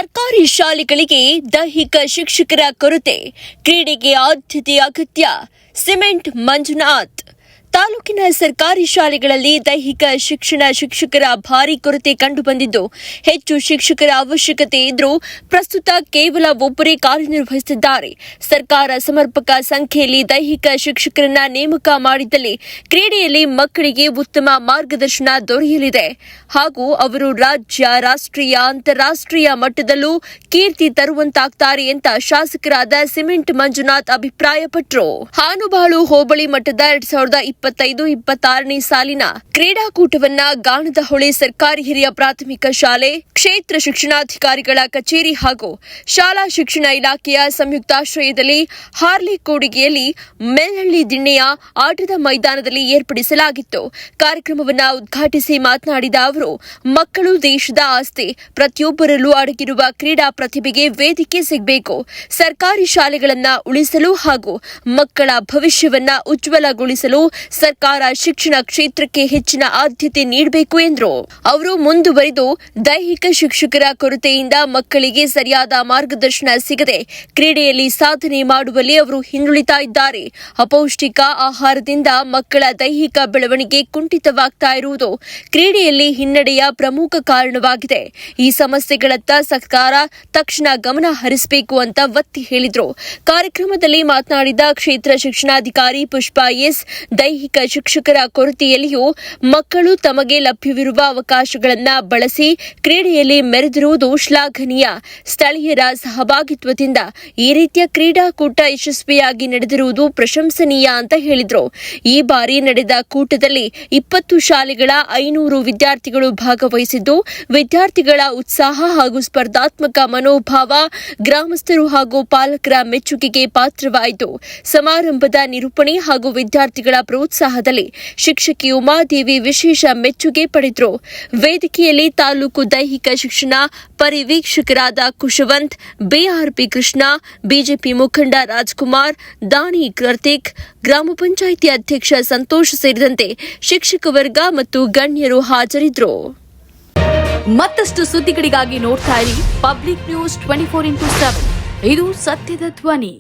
ಸರ್ಕಾರಿ ಶಾಲೆಗಳಿಗೆ ದೈಹಿಕ ಶಿಕ್ಷಕರ ಕೊರತೆ, ಕ್ರೀಡೆಗೆ ಆದ್ಯತೆ ಅಗತ್ಯ. ಸಿಮೆಂಟ್ ಮಂಜುನಾಥ್. ತಾಲೂಕಿನ ಸರ್ಕಾರಿ ಶಾಲೆಗಳಲ್ಲಿ ದೈಹಿಕ ಶಿಕ್ಷಕರ ಭಾರೀ ಕೊರತೆ ಕಂಡುಬಂದಿದ್ದು, ಹೆಚ್ಚು ಶಿಕ್ಷಕರ ಅವಶ್ಯಕತೆ ಇದ್ದರೂ ಪ್ರಸ್ತುತ ಕೇವಲ ಒಬ್ಬರೇ ಕಾರ್ಯನಿರ್ವಹಿಸುತ್ತಿದ್ದಾರೆ. ಸರ್ಕಾರ ಸಮರ್ಪಕ ಸಂಖ್ಯೆಯಲ್ಲಿ ದೈಹಿಕ ಶಿಕ್ಷಕರನ್ನ ನೇಮಕ ಮಾಡಿದ್ದಲ್ಲಿ ಕ್ರೀಡೆಯಲ್ಲಿ ಮಕ್ಕಳಿಗೆ ಉತ್ತಮ ಮಾರ್ಗದರ್ಶನ ದೊರೆಯಲಿದೆ ಹಾಗೂ ಅವರು ರಾಜ್ಯ, ರಾಷ್ಟ್ರೀಯ, ಅಂತಾರಾಷ್ಟ್ರೀಯ ಮಟ್ಟದಲ್ಲೂ ಕೀರ್ತಿ ತರುವಂತಾಗ್ತಾರೆ ಅಂತ ಶಾಸಕರಾದ ಸಿಮೆಂಟ್ ಮಂಜುನಾಥ್ ಅಭಿಪ್ರಾಯಪಟ್ಟರು. ಹಾನುಬಾಳು ಹೋಬಳಿ ಮಟ್ಟದ 2025-26ನೇ ಸಾಲಿನ ಕ್ರೀಡಾಕೂಟವನ್ನ ಗಾಣದಹೊಳೆ ಸರ್ಕಾರಿ ಹಿರಿಯ ಪ್ರಾಥಮಿಕ ಶಾಲೆ, ಕ್ಷೇತ್ರ ಶಿಕ್ಷಣಾಧಿಕಾರಿಗಳ ಕಚೇರಿ ಹಾಗೂ ಶಾಲಾ ಶಿಕ್ಷಣ ಇಲಾಖೆಯ ಸಂಯುಕ್ತಾಶ್ರಯದಲ್ಲಿ ಹಾರ್ಲಿಕೋಡಿಗೆಯಲ್ಲಿ ಮೆಲ್ಲಹಳ್ಳಿ ದಿಣ್ಣೆಯ ಆಟದ ಮೈದಾನದಲ್ಲಿ ಏರ್ಪಡಿಸಲಾಗಿತ್ತು. ಕಾರ್ಯಕ್ರಮವನ್ನು ಉದ್ಘಾಟಿಸಿ ಮಾತನಾಡಿದ ಅವರು, ಮಕ್ಕಳು ದೇಶದ ಆಸ್ತಿ, ಪ್ರತಿಯೊಬ್ಬರಲ್ಲೂ ಅಡಗಿರುವ ಕ್ರೀಡಾ ಪ್ರತಿಭೆಗೆ ವೇದಿಕೆ ಸಿಗಬೇಕು. ಸರ್ಕಾರಿ ಶಾಲೆಗಳನ್ನು ಉಳಿಸಲು ಹಾಗೂ ಮಕ್ಕಳ ಭವಿಷ್ಯವನ್ನ ಉಜ್ವಲಗೊಳಿಸಲು ಸರ್ಕಾರ ಶಿಕ್ಷಣ ಕ್ಷೇತ್ರಕ್ಕೆ ಹೆಚ್ಚಿನ ಆದ್ಯತೆ ನೀಡಬೇಕು ಎಂದರು. ಅವರು ಮುಂದುವರಿದು, ದೈಹಿಕ ಶಿಕ್ಷಕರ ಕೊರತೆಯಿಂದ ಮಕ್ಕಳಿಗೆ ಸರಿಯಾದ ಮಾರ್ಗದರ್ಶನ ಸಿಗದೆ ಕ್ರೀಡೆಯಲ್ಲಿ ಸಾಧನೆ ಮಾಡುವಲ್ಲಿ ಅವರು ಹಿಂದುಳಿತಾ ಇದ್ದಾರೆ. ಅಪೌಷ್ಟಿಕ ಆಹಾರದಿಂದ ಮಕ್ಕಳ ದೈಹಿಕ ಬೆಳವಣಿಗೆ ಕುಂಠಿತವಾಗ್ತಾ ಇರುವುದು ಕ್ರೀಡೆಯಲ್ಲಿ ಹಿನ್ನಡೆಯ ಪ್ರಮುಖ ಕಾರಣವಾಗಿದೆ. ಈ ಸಮಸ್ಯೆಗಳತ್ತ ಸರ್ಕಾರ ತಕ್ಷಣ ಗಮನ ಹರಿಸಬೇಕು ಅಂತ ಒತ್ತಿ ಹೇಳಿದರು. ಕಾರ್ಯಕ್ರಮದಲ್ಲಿ ಮಾತನಾಡಿದ ಕ್ಷೇತ್ರ ಶಿಕ್ಷಣಾಧಿಕಾರಿ ಪುಷ್ಪಾ ಎಸ್, ದೈಹಿಕ ಶಿಕ್ಷಕರ ಕೊರತೆಯಲ್ಲಿಯೂ ಮಕ್ಕಳು ತಮಗೆ ಲಭ್ಯವಿರುವ ಅವಕಾಶಗಳನ್ನು ಬಳಸಿ ಕ್ರೀಡೆಯಲ್ಲಿ ಮೆರೆದಿರುವುದು ಶ್ಲಾಘನೀಯ. ಸ್ಥಳೀಯರ ಸಹಭಾಗಿತ್ವದಿಂದ ಈ ರೀತಿಯ ಕ್ರೀಡಾಕೂಟ ಯಶಸ್ವಿಯಾಗಿ ನಡೆದಿರುವುದು ಪ್ರಶಂಸನೀಯ ಅಂತ ಹೇಳಿದರು. ಈ ಬಾರಿ ನಡೆದ ಕೂಟದಲ್ಲಿ 20 ಶಾಲೆಗಳ 500 ವಿದ್ಯಾರ್ಥಿಗಳು ಭಾಗವಹಿಸಿದ್ದು, ವಿದ್ಯಾರ್ಥಿಗಳ ಉತ್ಸಾಹ ಹಾಗೂ ಸ್ಪರ್ಧಾತ್ಮಕ ಮನೋಭಾವ ಗ್ರಾಮಸ್ಥರು ಹಾಗೂ ಪಾಲಕರ ಮೆಚ್ಚುಗೆಗೆ ಪಾತ್ರವಾಯಿತು. ಸಮಾರಂಭದ ನಿರೂಪಣೆ ಹಾಗೂ ವಿದ್ಯಾರ್ಥಿಗಳ ಪ್ರೋತ್ಸಾಹದಲ್ಲಿ ಶಿಕ್ಷಕಿ ಉಮಾದೇವಿ ವಿಶೇಷ ಮೆಚ್ಚುಗೆ ಪಡೆದರು. ವೇದಿಕೆಯಲ್ಲಿ ತಾಲೂಕು ದೈಹಿಕ ಶಿಕ್ಷಣ ಪರಿವೀಕ್ಷಕರಾದ ಕುಶವಂತ್, ಬಿಆರ್ಪಿ ಕೃಷ್ಣ, ಬಿಜೆಪಿ ಮುಖಂಡ ರಾಜ್ಕುಮಾರ್, ದಾನಿ ಕಾರ್ತಿಕ್, ಗ್ರಾಮ ಪಂಚಾಯಿತಿ ಅಧ್ಯಕ್ಷ ಸಂತೋಷ್ ಸೇರಿದಂತೆ ಶಿಕ್ಷಕ ವರ್ಗ ಮತ್ತು ಗಣ್ಯರು ಹಾಜರಿದ್ದರು. ಮತ್ತಷ್ಟು ಸುದ್ದಿಗಳಿಗಾಗಿ ನೋಡ್ತಾ ಇರಿ ಪಬ್ಲಿಕ್ ನ್ಯೂಸ್ 24x7. ಇದು ಸತ್ಯದ ಧ್ವನಿ.